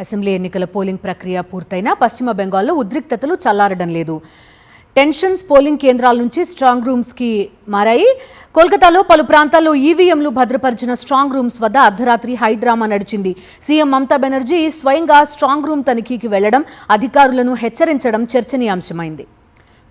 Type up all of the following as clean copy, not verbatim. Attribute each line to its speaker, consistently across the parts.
Speaker 1: Assembly ఎన్నికల polling ప్రక్రియ పూర్తయినా పశ్చిమ బెంగాల్లో ఉద్రిక్తతలు చల్లారడం లేదు. టెన్షన్స్ పోలింగ్ కేంద్రాల నుంచి స్ట్రాంగ్ రూమ్స్కి మారాయి. కోల్కతాలో పలు ప్రాంతాల్లో ఈవీఎంలు భద్రపరిచిన స్ట్రాంగ్ రూమ్స్ వద్ద అర్ధరాత్రి హైడ్రామా నడిచింది. సీఎం మమతా బెనర్జీ స్వయంగా స్ట్రాంగ్ రూమ్ తనిఖీకి వెళ్లడం, అధికారులను హెచ్చరించడం చర్చనీయాంశమైంది.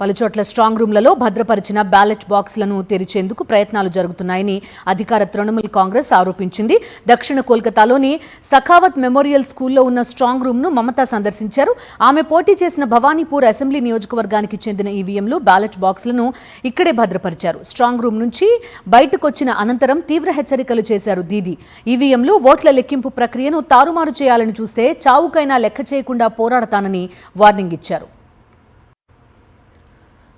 Speaker 1: పలుచోట్ల స్ట్రాంగ్ రూమ్లలో భద్రపరిచిన బ్యాలెట్ బాక్స్లను తెరిచేందుకు ప్రయత్నాలు జరుగుతున్నాయని అధికార తృణమూల్ కాంగ్రెస్ ఆరోపించింది. దక్షిణ కోల్కతాలోని సఖావత్ మెమోరియల్ స్కూల్లో ఉన్న స్ట్రాంగ్ రూమ్ను మమతా సందర్శించారు. ఆమె పోటీ చేసిన భవానీపూర్ అసెంబ్లీ నియోజకవర్గానికి చెందిన ఈవీఎంలు, బ్యాలెట్ బాక్స్లను ఇక్కడే భద్రపరిచారు. స్ట్రాంగ్ రూమ్ నుంచి బయటకొచ్చిన అనంతరం తీవ్ర హెచ్చరికలు చేశారు దీదీ. ఈవీఎంలు, ఓట్ల లెక్కింపు ప్రక్రియను తారుమారు చేయాలని చూస్తే చావుకైనా లెక్క చేయకుండా పోరాడతానని వార్నింగ్ ఇచ్చారు.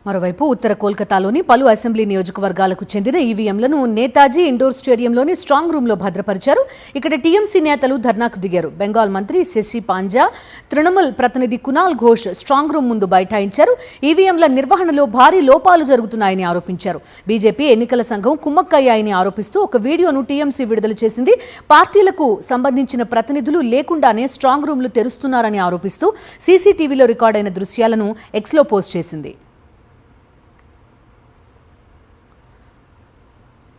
Speaker 1: మరోవైపు ఉత్తర కోల్కతాలోని పలు అసెంబ్లీ నియోజకవర్గాలకు చెందిన ఈవీఎంలను నేతాజీ ఇండోర్ స్టేడియంలోని స్ట్రాంగ్ రూమ్లో భద్రపరిచారు. ఇక్కడ టీఎంసీ నేతలు ధర్నాకు దిగారు. బెంగాల్ మంత్రి శశి పాంజా, తృణమూల్ ప్రతినిధి కునాల్ ఘోష్ స్ట్రాంగ్ రూమ్ ముందు బైఠాయించారు. ఈవీఎంల నిర్వహణలో భారీ లోపాలు జరుగుతున్నాయని ఆరోపించారు. బీజేపీ ఎన్నికల సంఘం కుమ్మక్కయ్యాయని ఆరోపిస్తూ ఒక వీడియోను టీఎంసీ విడుదల చేసింది. పార్టీలకు సంబంధించిన ప్రతినిధులు లేకుండానే స్ట్రాంగ్ రూమ్లు తెరుస్తున్నారని ఆరోపిస్తూ సీసీటీవీలో రికార్డైన దృశ్యాలను ఎక్స్లో పోస్ట్ చేసింది.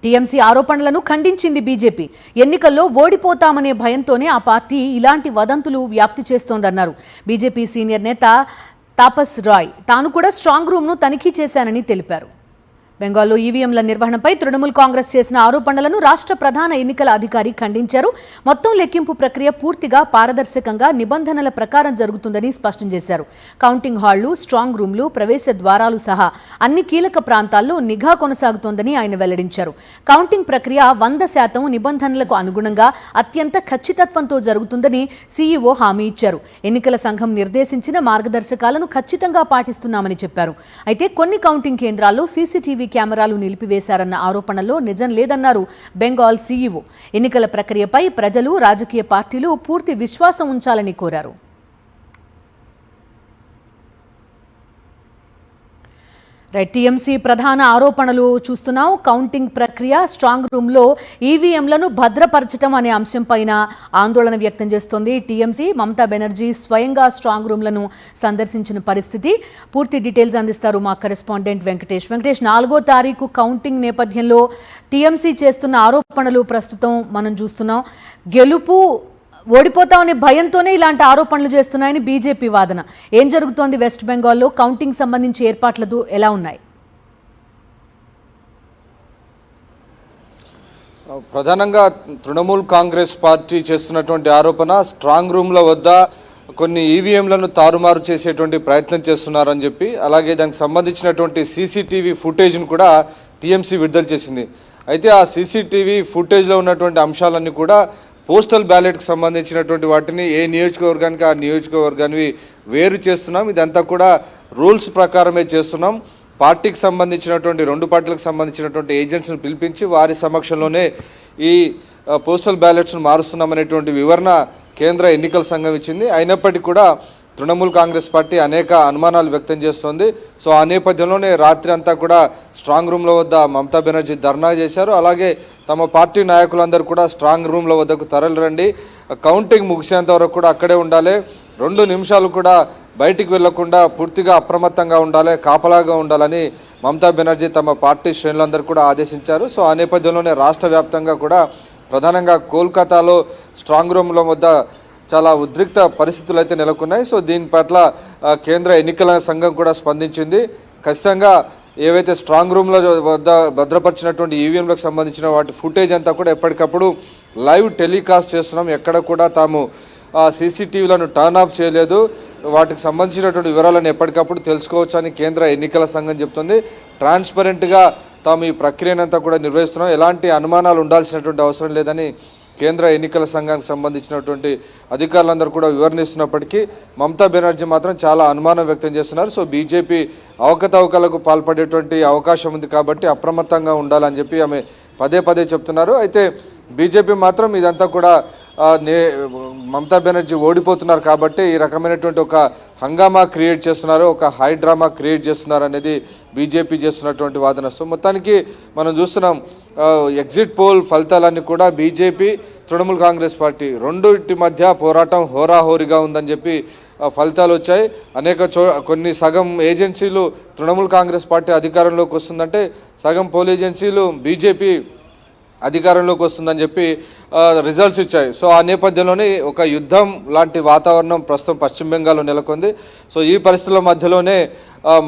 Speaker 1: టీఎంసీ ఆరోపణలను ఖండించింది బీజేపీ. ఎన్నికల్లో ఓడిపోతామనే భయంతోనే ఆ పార్టీ ఇలాంటి వదంతులు వ్యాప్తి చేస్తోందన్నారు. బీజేపీ సీనియర్ నేత తాపస్ రాయ్ తాను కూడా స్ట్రాంగ్ రూమ్ను తనిఖీ చేశానని తెలిపారు. బెంగాల్లో ఈవీఎంల నిర్వహణపై తృణమూల్ కాంగ్రెస్ చేసిన ఆరోపణలను రాష్ట్ర ప్రధాన ఎన్నికల అధికారి ఖండించారు. మొత్తం లెక్కింపు ప్రక్రియ పూర్తిగా పారదర్శకంగా నిబంధనల ప్రకారం జరుగుతుందని స్పష్టం చేశారు. కౌంటింగ్ హాళ్లు, స్ట్రాంగ్ రూమ్లు, ప్రవేశ ద్వారాలు సహా అన్ని కీలక ప్రాంతాల్లో నిఘా కొనసాగుతోందని ఆయన వెల్లడించారు. కౌంటింగ్ ప్రక్రియ 100% నిబంధనలకు అనుగుణంగా అత్యంత ఖచ్చితత్వంతో జరుగుతుందని సీఈఓ హామీ ఇచ్చారు. ఎన్నికల సంఘం నిర్దేశించిన మార్గదర్శకాలను ఖచ్చితంగా పాటిస్తున్నామని చెప్పారు. అయితే కొన్ని కౌంటింగ్ కేంద్రాల్లో సీసీటీవీ కెమెరాలు నిలిపివేశారన్న ఆరోపణల్లో నిజం లేదన్నారు బెంగాల్ సీఈఓ. ఎన్నికల ప్రక్రియపై ప్రజలు, రాజకీయ పార్టీలు పూర్తి విశ్వాసం ఉంచాలని కోరారు. టీఎంసీ ప్రధాన ఆరోపణలు చూస్తున్నాం. కౌంటింగ్ ప్రక్రియ, స్ట్రాంగ్ రూమ్లో ఈవీఎంలను భద్రపరచడం అనే అంశంపైన ఆందోళన వ్యక్తం చేస్తోంది టీఎంసీ. మమతా బెనర్జీ స్వయంగా స్ట్రాంగ్ రూమ్లను సందర్శించిన పరిస్థితి. పూర్తి డీటెయిల్స్ అందిస్తారు మా కరెస్పాండెంట్ వెంకటేష్. 4వ తారీఖు కౌంటింగ్ నేపథ్యంలో టీఎంసీ చేస్తున్న ఆరోపణలు ప్రస్తుతం మనం చూస్తున్నాం. గెలుపు, ఓడిపోతామనే భయంతోనే ఇలాంటి ఆరోపణలు చేస్తున్నాయని బీజేపీ వాదన. ఏం జరుగుతోంది వెస్ట్ బెంగాల్లో? కౌంటింగ్ సంబంధించి ఏర్పాట్లు ఎలా ఉన్నాయి?
Speaker 2: ప్రధానంగా తృణమూల్ కాంగ్రెస్ పార్టీ చేస్తున్నటువంటి ఆరోపణ, స్ట్రాంగ్ రూమ్ల వద్ద కొన్ని ఈవీఎంలను తారుమారు చేసేటువంటి ప్రయత్నం చేస్తున్నారని చెప్పి, అలాగే దానికి సంబంధించినటువంటి సీసీటీవీ ఫుటేజ్ను కూడా టీఎంసీ విడుదల చేసింది. అయితే ఆ సీసీటీవీ ఫుటేజ్లో ఉన్నటువంటి అంశాలన్నీ కూడా పోస్టల్ బ్యాలెట్కి సంబంధించినటువంటి వాటిని ఏ నియోజకవర్గానికి ఆ నియోజకవర్గాన్ని వేరు చేస్తున్నాం. ఇదంతా కూడా రూల్స్ ప్రకారమే చేస్తున్నాం. పార్టీకి సంబంధించినటువంటి 2 పార్టీలకు సంబంధించినటువంటి ఏజెంట్స్ని పిలిపించి వారి సమక్షంలోనే ఈ పోస్టల్ బ్యాలెట్స్ను మారుస్తున్నామనేటువంటి వివరణ కేంద్ర ఎన్నికల సంఘం ఇచ్చింది. అయినప్పటికీ కూడా తృణమూల్ కాంగ్రెస్ పార్టీ అనేక అనుమానాలు వ్యక్తం చేస్తోంది. సో ఆ నేపథ్యంలోనే రాత్రి అంతా కూడా స్ట్రాంగ్ రూమ్ల వద్ద మమతా బెనర్జీ ధర్నా చేశారు. అలాగే తమ పార్టీ నాయకులందరూ కూడా స్ట్రాంగ్ రూమ్ల వద్దకు తరలిరండి, కౌంటింగ్ ముగిసేంత వరకు కూడా అక్కడే ఉండాలి, 2 నిమిషాలు కూడా బయటికి వెళ్లకుండా పూర్తిగా అప్రమత్తంగా ఉండాలి, కాపలాగా ఉండాలని మమతా బెనర్జీ తమ పార్టీ శ్రేణులందరూ కూడా ఆదేశించారు. సో ఆ నేపథ్యంలోనే రాష్ట్ర వ్యాప్తంగా కూడా ప్రధానంగా కోల్కతాలో స్ట్రాంగ్ రూమ్ల వద్ద చాలా ఉద్రిక్త పరిస్థితులు అయితే నెలకొన్నాయి. సో దీని పట్ల కేంద్ర ఎన్నికల సంఘం కూడా స్పందించింది. ఖచ్చితంగా ఏవైతే స్ట్రాంగ్ రూమ్ల వద్ద భద్రపరిచినటువంటి ఈవీఎంలకు సంబంధించిన వాటి ఫుటేజ్ అంతా కూడా ఎప్పటికప్పుడు లైవ్ టెలికాస్ట్ చేస్తున్నాం. ఎక్కడ కూడా తాము సీసీటీవీలను టర్న్ ఆఫ్ చేయలేదు. వాటికి సంబంధించినటువంటి వివరాలను ఎప్పటికప్పుడు తెలుసుకోవచ్చు అని కేంద్ర ఎన్నికల సంఘం చెప్తుంది. ట్రాన్స్పరెంట్గా తాము ఈ ప్రక్రియనంతా కూడా నిర్వహిస్తున్నాం, ఎలాంటి అనుమానాలు ఉండాల్సినటువంటి అవసరం లేదని కేంద్ర ఎన్నికల సంఘానికి సంబంధించినటువంటి అధికారులందరూ కూడా వివరణిస్తున్నప్పటికీ మమతా బెనర్జీ మాత్రం చాలా అనుమానం వ్యక్తం చేస్తున్నారు. సో బీజేపీ అవకతవకలకు పాల్పడేటువంటి అవకాశం ఉంది కాబట్టి అప్రమత్తంగా ఉండాలని చెప్పి ఆమె పదే చెప్తున్నారు. అయితే బీజేపీ మాత్రం ఇదంతా కూడా మమతా బెనర్జీ ఓడిపోతున్నారు కాబట్టి ఈ రకమైనటువంటి ఒక హంగామా క్రియేట్ చేస్తున్నారు, ఒక హై డ్రామా క్రియేట్ చేస్తున్నారు అనేది బీజేపీ చేస్తున్నటువంటి వాదన. సో మొత్తానికి మనం చూస్తున్నాం ఎగ్జిట్ పోల్ ఫలితాలన్నీ కూడా బీజేపీ తృణమూల్ కాంగ్రెస్ పార్టీ రెండింటి మధ్య పోరాటం హోరాహోరీగా ఉందని చెప్పి ఫలితాలు వచ్చాయి. కొన్ని సగం ఏజెన్సీలు తృణమూల్ కాంగ్రెస్ పార్టీ అధికారంలోకి వస్తుందంటే సగం పోల్ ఏజెన్సీలు బీజేపీ అధికారంలోకి వస్తుందని చెప్పి రిజల్ట్స్ ఇచ్చాయి. సో ఆ నేపథ్యంలోనే ఒక యుద్ధం లాంటి వాతావరణం ప్రస్తుతం పశ్చిమ బెంగాల్లో నెలకొంది. సో ఈ పరిస్థితుల మధ్యలోనే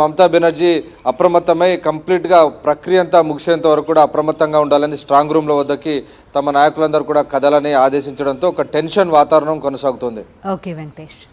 Speaker 2: మమతా బెనర్జీ అప్రమత్తమై కంప్లీట్గా ప్రక్రియ అంతా ముగిసేంత వరకు కూడా అప్రమత్తంగా ఉండాలని స్ట్రాంగ్ రూమ్ల వద్దకి తమ నాయకులందరూ కూడా కదలని ఆదేశించడంతో ఒక టెన్షన్ వాతావరణం కొనసాగుతుంది.
Speaker 1: ఓకే వెంకటేష్.